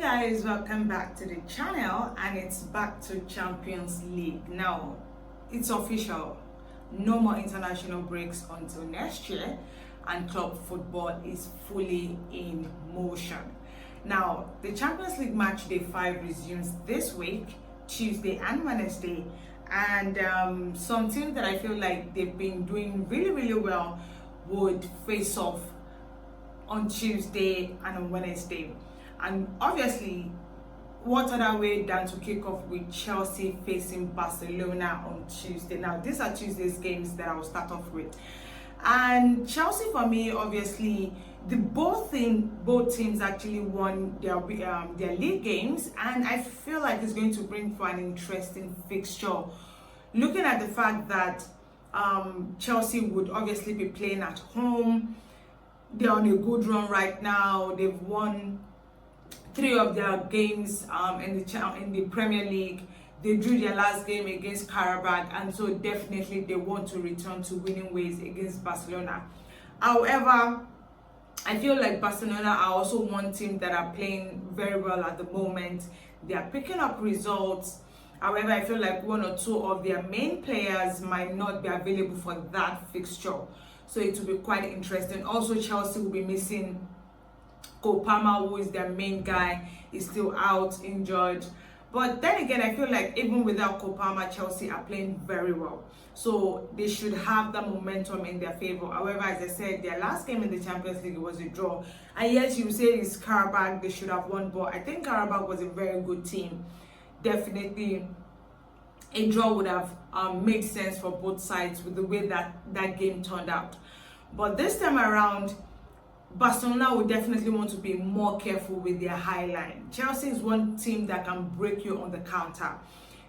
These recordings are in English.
Guys, welcome back to the channel, and it's back to Champions League. Now it's official, no more international breaks until next year, and club football is fully in motion. Now the Champions League match day 5 resumes this week, Tuesday and Wednesday, and some teams that I feel like they've been doing really well would face off on Tuesday and on Wednesday. And obviously, what other way than to kick off with Chelsea facing Barcelona on Tuesday. Now these are Tuesday's games that I will start off with. And Chelsea, for me, obviously both teams actually won their league games, and I feel like it's going to bring for an interesting fixture, looking at the fact that Chelsea would obviously be playing at home. They're on a good run right now. They've won 3 of their games in the Premier League. They drew their last game against Karabakh, and so definitely they want to return to winning ways against Barcelona. However, I feel like Barcelona are also one team that are playing very well at the moment. They are picking up results. However, I feel like 1 or 2 of their main players might not be available for that fixture, so it will be quite interesting. Also, Chelsea will be missing Cole Palmer, who is their main guy. Is still out, injured. But then again, I feel like even without Cole Palmer, Chelsea are playing very well, so they should have that momentum in their favor. However, as I said, their last game in the Champions League was a draw, and yes, you say it's Karabakh, they should have won, but I think Karabakh was a very good team. Definitely a draw would have made sense for both sides with the way that game turned out. But this time around, Barcelona will definitely want to be more careful with their high line. Chelsea is one team that can break you on the counter.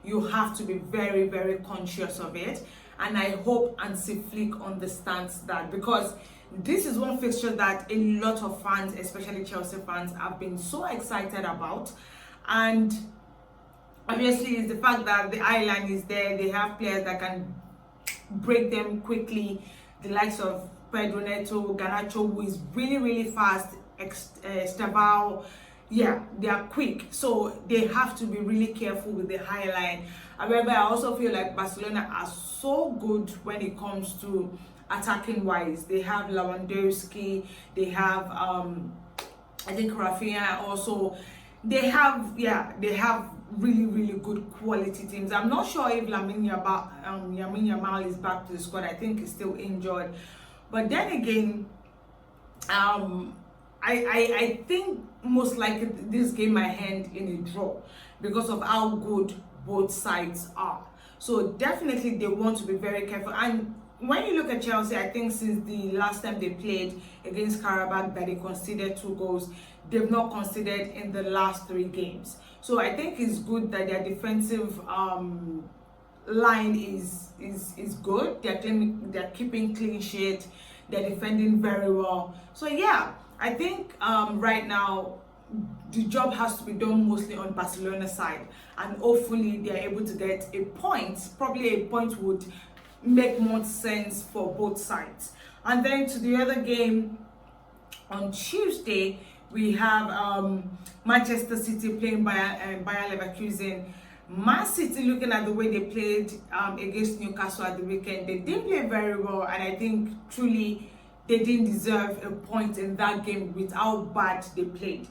You have to be very conscious of it, and I hope Hansi Flick understands that, because this is one fixture that a lot of fans, especially Chelsea fans, have been so excited about. And obviously it's the fact that the high line is there. They have players that can break them quickly, the likes of Pedro Neto, Garnacho, who is really fast, Estaval. Yeah, they are quick, so they have to be really careful with the high line. However, I also feel like Barcelona are so good when it comes to attacking wise. They have Lewandowski, they have I think Rafinha also. They have really good quality teams. I'm not sure if Lamine Yamal is back to the squad. I think he's still injured. But then again, I think most likely this game might end in a draw because of how good both sides are. So definitely they want to be very careful. And when you look at Chelsea, I think since the last time they played against Karabakh that they conceded 2 goals, they've not conceded in the last 3 games. So I think it's good that their defensive line is good. They're keeping clean sheet. They're defending very well. So yeah, I think right now the job has to be done mostly on Barcelona's side, and hopefully they are able to get a point. Probably a point would make more sense for both sides. And then to the other game on Tuesday, we have Manchester City playing Bayer Leverkusen. Man City, looking at the way they played against Newcastle at the weekend, they didn't play very well, and I think truly they didn't deserve a point in that game with how bad they played.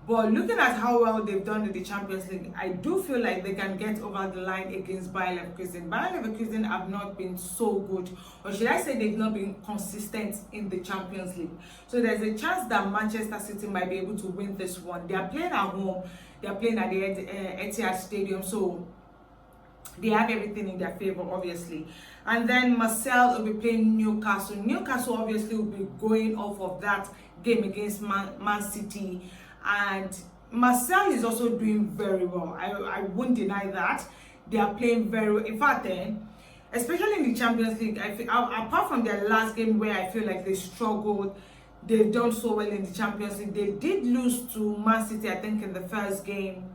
But looking at how well they've done in the Champions League, I do feel like they can get over the line against Bayer Leverkusen. Bayer Leverkusen have not been so good, or should I say they've not been consistent in the Champions League. So there's a chance that Manchester City might be able to win this one. They are playing at home. They are playing at the Etihad Stadium, so they have everything in their favor, obviously. And then Marseille will be playing Newcastle. Newcastle obviously will be going off of that game against Man City. And Marseille is also doing very well. I won't deny that. They are playing very well. In fact, especially in the Champions League, I feel, apart from their last game where I feel like they struggled, they've done so well in the Champions League. They did lose to Man City, I think, in the first game,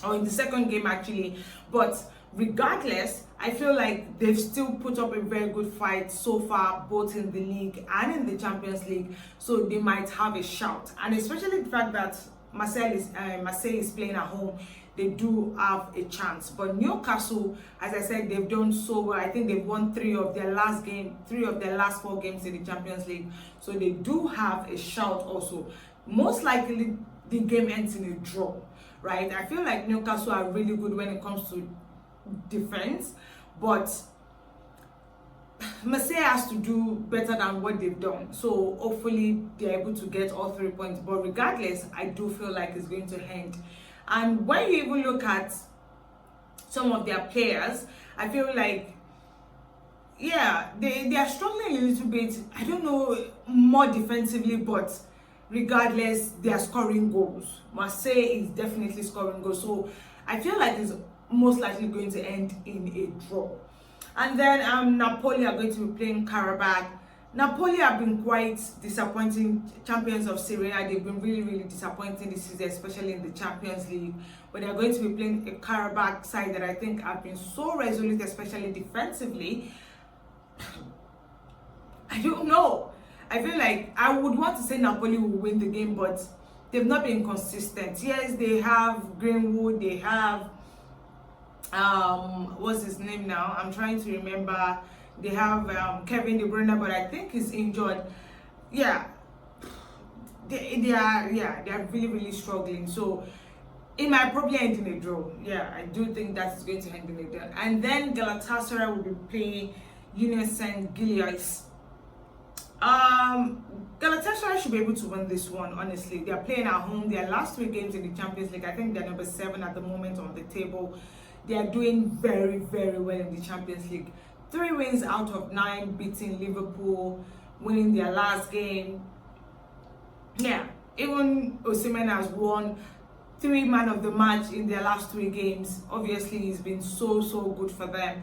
or in the second game actually. But regardless, I feel like they've still put up a very good fight so far, both in the league and in the Champions League, so they might have a shout. And especially the fact that Marseille is playing at home, they do have a chance. But Newcastle, as I said, they've done so well. I think they've won three of their last 4 games in the Champions League, so they do have a shout also. Most likely the game ends in a draw, right? I feel like Newcastle are really good when it comes to defense, but Marseille has to do better than what they've done, so hopefully they're able to get all 3 points. But regardless, I do feel like it's going to end. And when you even look at some of their players, I feel like, yeah, they are struggling a little bit, I don't know, more defensively, but regardless, they are scoring goals. Marseille is definitely scoring goals, so I feel like it's most likely going to end in a draw. And then Napoli are going to be playing Karabakh. Napoli have been quite disappointing champions of Serie A. They've been really disappointing this season, especially in the Champions League. But they're going to be playing a Karabakh side that I think have been so resolute, especially defensively. I don't know. I feel like I would want to say Napoli will win the game, but they've not been consistent. Yes, they have Greenwood, they have what's his name now? I'm trying to remember. They have Kevin De Bruyne, but I think he's injured. Yeah, they are really struggling. So it might probably end in a draw. Yeah, I do think that's going to end in a draw. And then Galatasaray will be playing Union Saint-Gilloise. Galatasaray should be able to win this one, honestly. They are playing at home. Their last 3 games in the Champions League, I think they're number 7 at the moment on the table. They are doing very well in the Champions League. 3 wins out of 9, beating Liverpool, winning their last game. Yeah, even Osimhen has won 3 man of the match in their last 3 games. Obviously, it's been so good for them.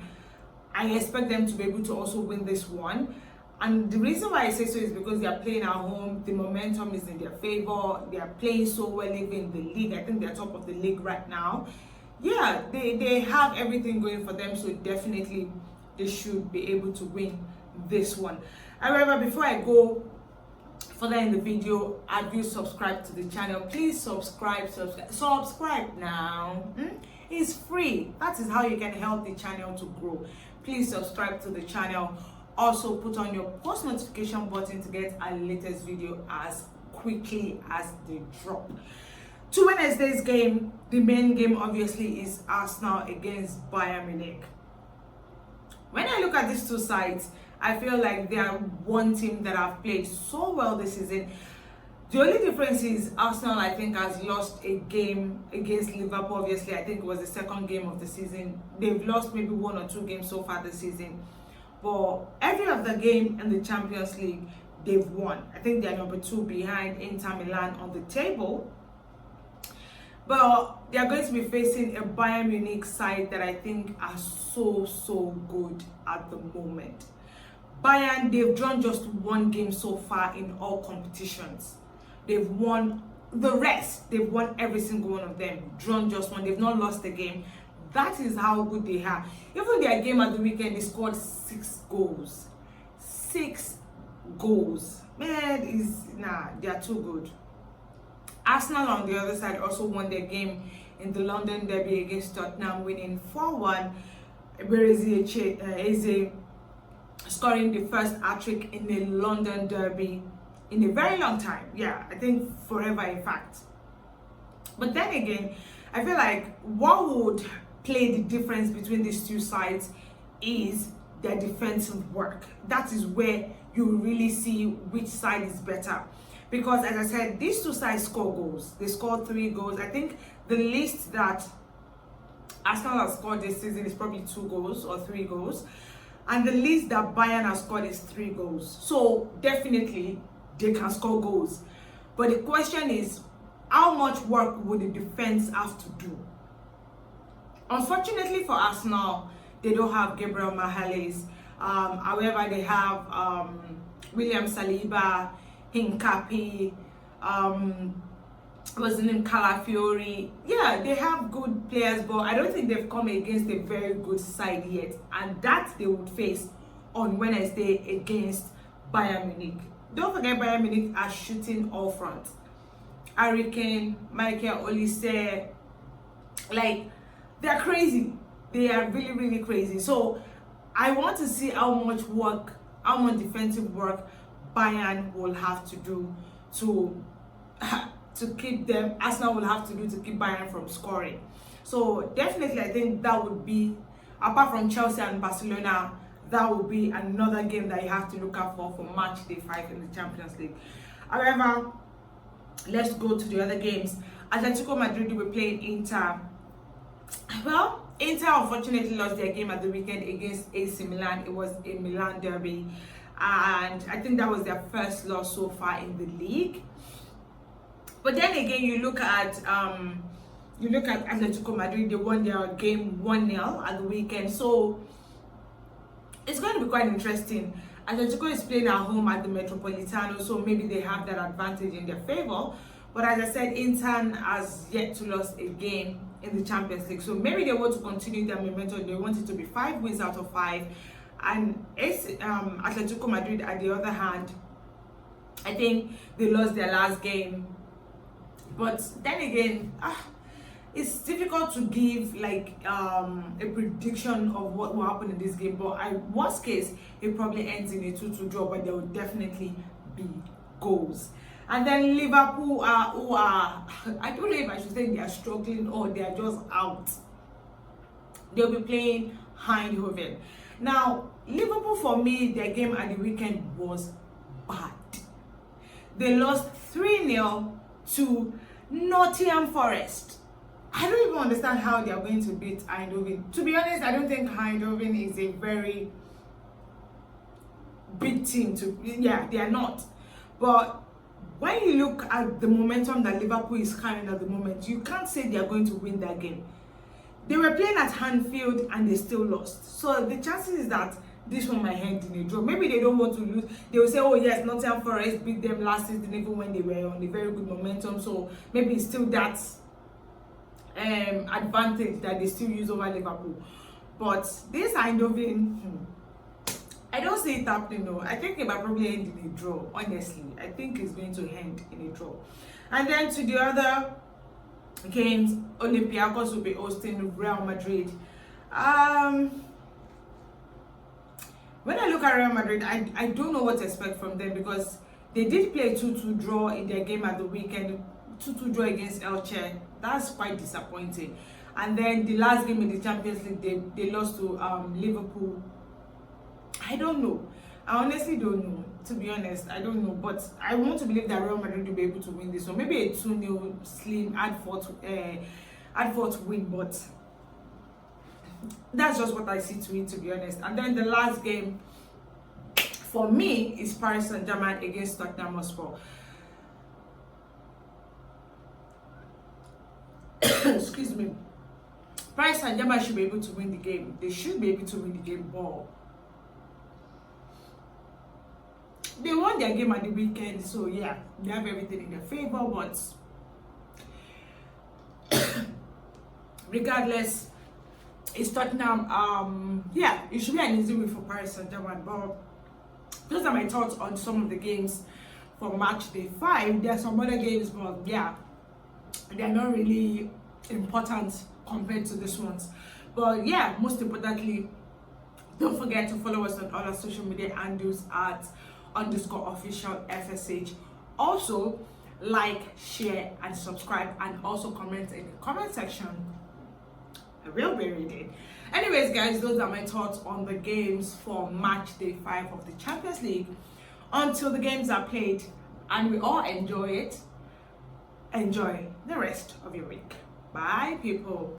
I expect them to be able to also win this one. And the reason why I say so is because they are playing at home. The momentum is in their favor. They are playing so well even in the league. I think they're top of the league right now. Yeah, they have everything going for them, so definitely they should be able to win this one. However, before I go further in the video, have you subscribed to the channel? Please subscribe now. It's free. That is how you can help the channel to grow. Please subscribe to the channel. Also put on your post notification button to get our latest video as quickly as they drop. To Wednesday's game, the main game obviously is Arsenal against Bayern Munich. When I look at these 2 sides, I feel like they are one team that have played so well this season. The only difference is Arsenal, I think, has lost a game against Liverpool. Obviously, I think it was the 2nd game of the season. They've lost maybe 1 or 2 games so far this season. But every other game in the Champions League, they've won. I think they're number 2 behind Inter Milan on the table. But they are going to be facing a Bayern Munich side that I think are so good at the moment. Bayern, they've drawn just 1 game so far in all competitions. They've won the rest. They've won every single one of them. Drawn just 1. They've not lost a game. That is how good they are. Even their game at the weekend, they scored 6 goals. 6 goals. Man, they are too good. Arsenal on the other side also won their game in the London derby against Tottenham, winning 4-1. Eze scoring the first hat-trick in the London derby in a very long time. Yeah, I think forever, in fact. But then again, I feel like what would play the difference between these 2 sides is their defensive work. That is where you really see which side is better. Because as I said, these 2 sides score goals. They scored 3 goals. I think the least that Arsenal has scored this season is probably 2 goals or 3 goals. And the least that Bayern has scored is 3 goals. So definitely they can score goals. But the question is, how much work would the defense have to do? Unfortunately for Arsenal, they don't have Gabriel Magalhaes. However, they have William Saliba, Hincapié, what's the name, Calafiori. Yeah, they have good players, but I don't think they've come against a very good side yet, and that they would face on Wednesday against Bayern Munich. Don't forget, Bayern Munich are shooting all front. Hurricane, Michael Olise, like they're crazy. They are really, really crazy. So I want to see how much defensive work Bayern will have to do to keep them. Arsenal will have to do to keep Bayern from scoring. So definitely, I think that would be, apart from Chelsea and Barcelona, that would be another game that you have to look out for match day 5 in the Champions League. However, let's go to the other games. Atletico Madrid will be playing Inter. Well, Inter unfortunately lost their game at the weekend against AC Milan. It was a Milan derby, and I think that was their first loss so far in the league. But then again, you look at Atletico Madrid. They won their game 1-0 at the weekend, so it's going to be quite interesting. Atletico is playing at home at the Metropolitano, so maybe they have that advantage in their favor. But as I said, Inter has yet to lose a game in the Champions League, so maybe they want to continue their momentum. They want it to be 5 wins out of 5. And Atletico Madrid, at the other hand, I think they lost their last game. But then again, it's difficult to give like a prediction of what will happen in this game. But worst case, it probably ends in a 2-2 draw, but there will definitely be goals. And then Liverpool who are, I don't know if I should say they are struggling or they are just out. They'll be playing Eindhoven. Now, Liverpool, for me, their game at the weekend was bad. They lost 3-0 to Nottingham Forest. I don't even understand how they are going to beat Eindhoven. To be honest, I don't think Eindhoven is a very big team. They are not. But when you look at the momentum that Liverpool is carrying at the moment, you can't say they are going to win that game. They were playing at Anfield and they still lost. So the chances is that this one might end in a draw. Maybe they don't want to lose. They will say, oh yes, Nottingham Forest beat them last season even when they were on a very good momentum. So maybe it's still that advantage that they still use over Liverpool. But this Eindhoven, I don't see it happening. No, I think it might probably end in a draw. Honestly, I think it's going to end in a draw. And then to the other games, Olympiacos will be hosting Real Madrid. When I look at Real Madrid, I don't know what to expect from them, because they did play a 2-2 draw in their game at the weekend. 2-2 draw against Elche. That's quite disappointing. And then the last game in the Champions League, they lost to Liverpool. I don't know. I honestly don't know. To be honest, I don't know. But I want to believe that Real Madrid will be able to win this one. Maybe a 2-0 slim ad-fought win, but that's just what I see to it, to be honest. And then the last game for me is Paris Saint-Germain against Tottenham Hotspur. Excuse me. Paris Saint-Germain should be able to win the game. They should be able to win the game, but they won their game at the weekend, so yeah, they have everything in their favor. But regardless, it's Tottenham. Yeah, it should be an easy win for Paris Saint-Germain. But those are my thoughts on some of the games for match day 5. There are some other games, but yeah, they're not really important compared to this ones. But yeah, most importantly, don't forget to follow us on all our social media handles at _official FSH. Also, like, share, and subscribe, and also comment in the comment section. I will be reading. Anyways, guys, those are my thoughts on the games for match day 5 of the Champions League. Until the games are played and we all enjoy it, enjoy the rest of your week. Bye, people.